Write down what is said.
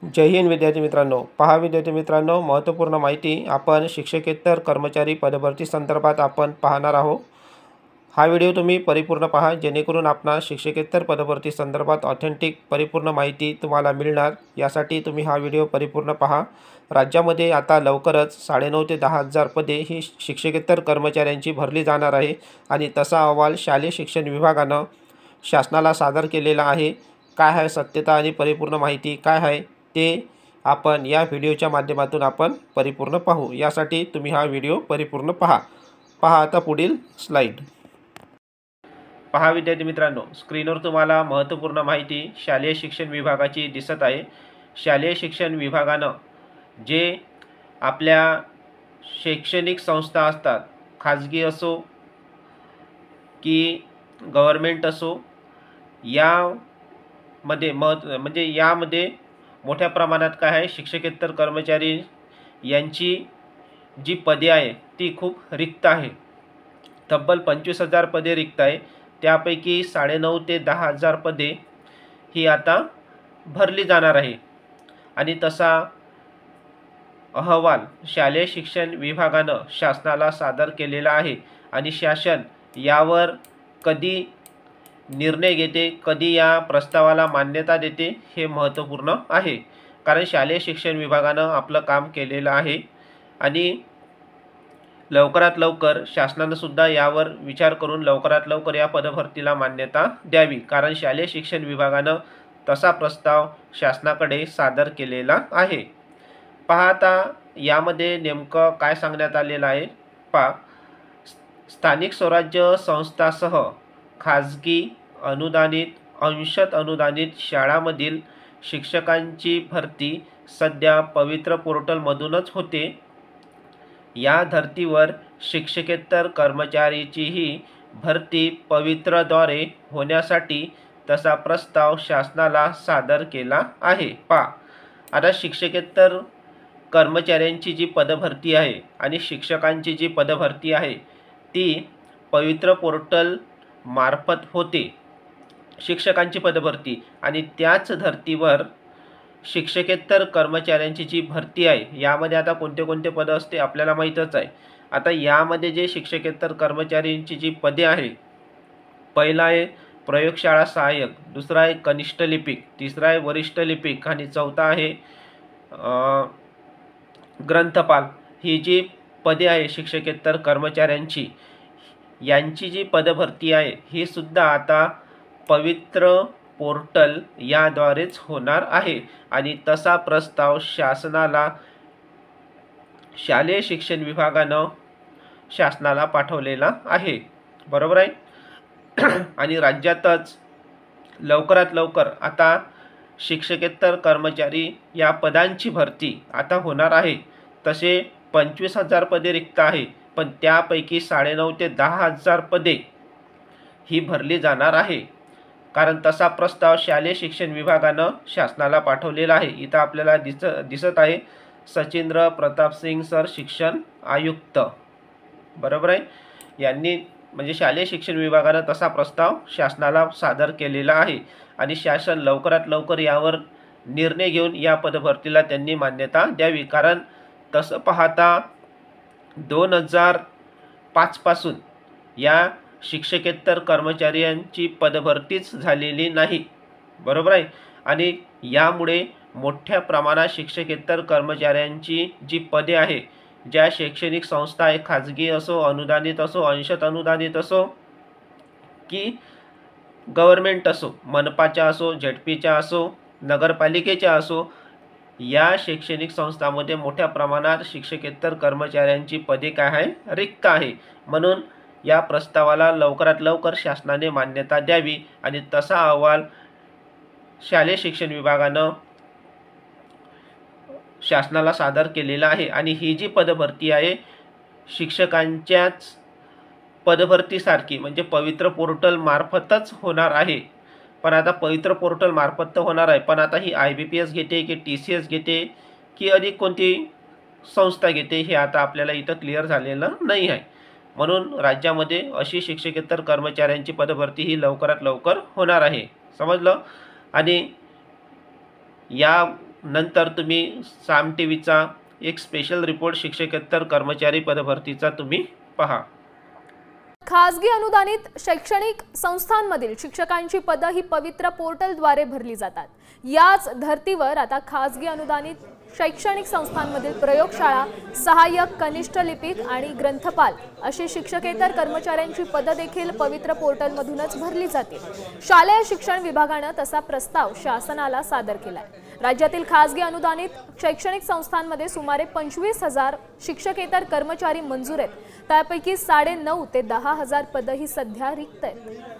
जय हिंद विद्यार्थी मित्रांनो। पहा विद्यार्थी मित्रांनो, महत्त्वपूर्ण माहिती आपण शिक्षकेतर कर्मचारी पदभरती संदर्भात आपण पाहणार आहोत। हा व्हिडिओ तुम्ही परिपूर्ण पहा जेणेकरून आपणास शिक्षकेतर पदभरती संदर्भात ऑथेंटिक परिपूर्ण माहिती तुम्हाला मिळणार। यासाठी तुम्ही हा व्हिडिओ परिपूर्ण पहा। राज्यामध्ये आता लवकरच 9.5 ते 10,000 पदे ही शिक्षकेतर कर्मचाऱ्यांची भरली जाणार आहे आणि तसा अहवाल शालेय शिक्षण विभागाने शासनाला सादर केलेला आहे। काय आहे सत्यता आणि परिपूर्ण माहिती काय आहे ते आपण या व्हिडिओच्या माध्यमातून आपण परिपूर्ण पाहू। यासाठी तुम्ही हा व्हिडिओ परिपूर्ण पहा। आता पुढील स्लाइड पहा विद्यार्थी मित्रांनो, स्क्रीनवर तुम्हाला महत्त्वपूर्ण माहिती शालेय शिक्षण विभागाची दिसत आहे। शालेय शिक्षण विभागाने जे आपल्या शैक्षणिक संस्था असतात, खाजगी असो की गव्हर्नमेंट असो, यामध्ये मोठ्या प्रमाणात काय आहे, शिक्षकेतर कर्मचारी यांची जी पदे आहे ती खूप रिक्त आहे। तब्बल 25,000 पदे रिक्त आहे। त्यापैकी 9.5 ते 10,000 पदे ही आता भरली जाणार आहे आणि तसा अहवाल शालेय शिक्षण विभागाने शासनाला सादर केलेला आहे आणि शासन यावर कधी निर्णय घेते, कधी या प्रस्तावाला मान्यता देते हे महत्त्वपूर्ण आहे। कारण शालेय शिक्षण विभागाने आपलं काम केलेलं आहे आणि लवकरात लवकर शासनाने सुद्धा यावर विचार करून लवकरात लवकर या पदभरतीला मान्यता द्यावी। कारण शालेय शिक्षण विभागाने तसा प्रस्ताव शासनाकडे सादर केलेला आहे। पहा आता यामध्ये नेमकं काय सांगण्यात आलेलं आहे। पहा, स्थानिक स्वराज्य संस्थांसह खाजगी अनुदानित, अंशतः अनुदानित शाळांमधील शिक्षकांची भरती सध्या पवित्र पोर्टलमधूनच होते। या धर्तीवर शिक्षकेतर कर्मचारीचीही भरती पवित्रद्वारे होण्यासाठी तसा प्रस्ताव शासनाला सादर केला आहे। पहा, आता शिक्षकेतर कर्मचाऱ्यांची जी पदभरती आहे आणि शिक्षकांची जी पदभरती आहे ती पवित्र पोर्टल मार्फत होते, शिक्षकांची पदभरती, आणि त्याच धर्तीवर शिक्षकेतर कर्मचाऱ्यांची जी भरती आहे यामध्ये आता कोणते कोणते पद असते आपल्याला माहीतच आहे। आता यामध्ये जे शिक्षकेतर कर्मचाऱ्यांची जी पदे आहे, पहिला आहे प्रयोगशाळा सहाय्यक, दुसरा आहे कनिष्ठ लिपिक, तिसरा आहे वरिष्ठ लिपिक आणि चौथा आहे ग्रंथपाल। ही जी पदे आहे शिक्षकेतर कर्मचाऱ्यांची, यांची जी पदभरती आहे ही सुद्धा आता पवित्र पोर्टल याद्वारेच होणार आहे आणि तसा प्रस्ताव शासनाला शालेय शिक्षण विभागाने शासनाला पाठवलेला आहे, बरोबर आहे। आणि राज्यातच लवकरात लवकर आता शिक्षकेतर कर्मचारी या पदांची भरती आता होणार आहे। तसे 25,000 पदे रिक्त आहे, पण त्यापैकी 9.5 ते 10,000 पदे ही भरली जाणार आहे। कारण तसा प्रस्ताव शालेय शिक्षण विभागाने शासनाला पाठवलेला आहे। इथं आपल्याला दिसत आहे सचिंद्र प्रताप सिंग सर शिक्षण आयुक्त, बरोबर आहे। यांनी म्हणजे शालेय शिक्षण विभागाने तसा प्रस्ताव शासनाला सादर केलेला आहे आणि शासन लवकरात लवकर यावर निर्णय घेऊन या पदभरतीला त्यांनी मान्यता द्यावी। कारण तसं पाहता 2005 पासून या शिक्षकेतर कर्मचाऱ्यांची पदभरतीच झालेली नाही, बरोबर आहे। आणि यामुळे मोठ्या प्रमाणात शिक्षकेतर कर्मचाऱ्यांची जी पदे आहे, ज्या शैक्षणिक संस्था आहे, खाजगी असो, अनुदानित असो, अंशतः अनुदानित असो की गव्हर्नमेंट असो, मनपाच्या असो, झेडपीच्या असो, नगरपालिकेच्या असो, या शैक्षणिक संस्थांमध्ये मोठ्या प्रमाणात शिक्षकेतर कर्मचाऱ्यांची पदे काय आहे, रिक्त आहे। म्हणून या प्रस्तावाला लवकरात लवकर शासनाने मान्यता द्यावी आणि तसा अहवाल शालेय शिक्षण विभागाने शासनाला सादर केलेला आहे। आणि ही जी पदभरती आहे शिक्षकांच्याच पदभरतीसारखी म्हणजे पवित्र पोर्टल मार्फतच होणार आहे। पण आता पवित्र पोर्टल मार्फत तर होणार आहे, पण आता ही IBPS घेते की TCS घेते की अधिक कोणती संस्था घेते हे आता आपल्याला इथं क्लिअर झालेलं नाही आहे। म्हणून राज्यामध्ये अशी शिक्षकेतर कर्मचाऱ्यांची पदभरती ही लवकरात लवकर होणार आहे, समजलं। आणि या नंतर तुम्ही साम टीव्हीचा एक स्पेशल रिपोर्ट शिक्षकेतर कर्मचारी पदभरतीचा तुम्ही पहा। खासगी अनुदानित शैक्षणिक संस्थांमधील शिक्षकांची पदं ही पवित्र पोर्टलद्वारे भरली जातात। याच धर्तीवर आता खासगी अनुदानित शैक्षणिक संस्थांमधील प्रयोगशाळा, सहाय्यक, कनिष्ठ लिपिक आणि ग्रंथपाल अशी शिक्षकेतर कर्मचाऱ्यांची पदं देखील पवित्र पोर्टलमधूनच भरली जातील। शालेय शिक्षण विभागाने तसा प्रस्ताव शासनाला सादर केलाय। राज्यातील खासगी अनुदानित शैक्षणिक संस्थांमध्ये सुमारे 25,000 शिक्षकेतर कर्मचारी मंजूर आहेत। त्यापैकी 9.5 ते 10,000 पदं ही सध्या रिक्त आहेत।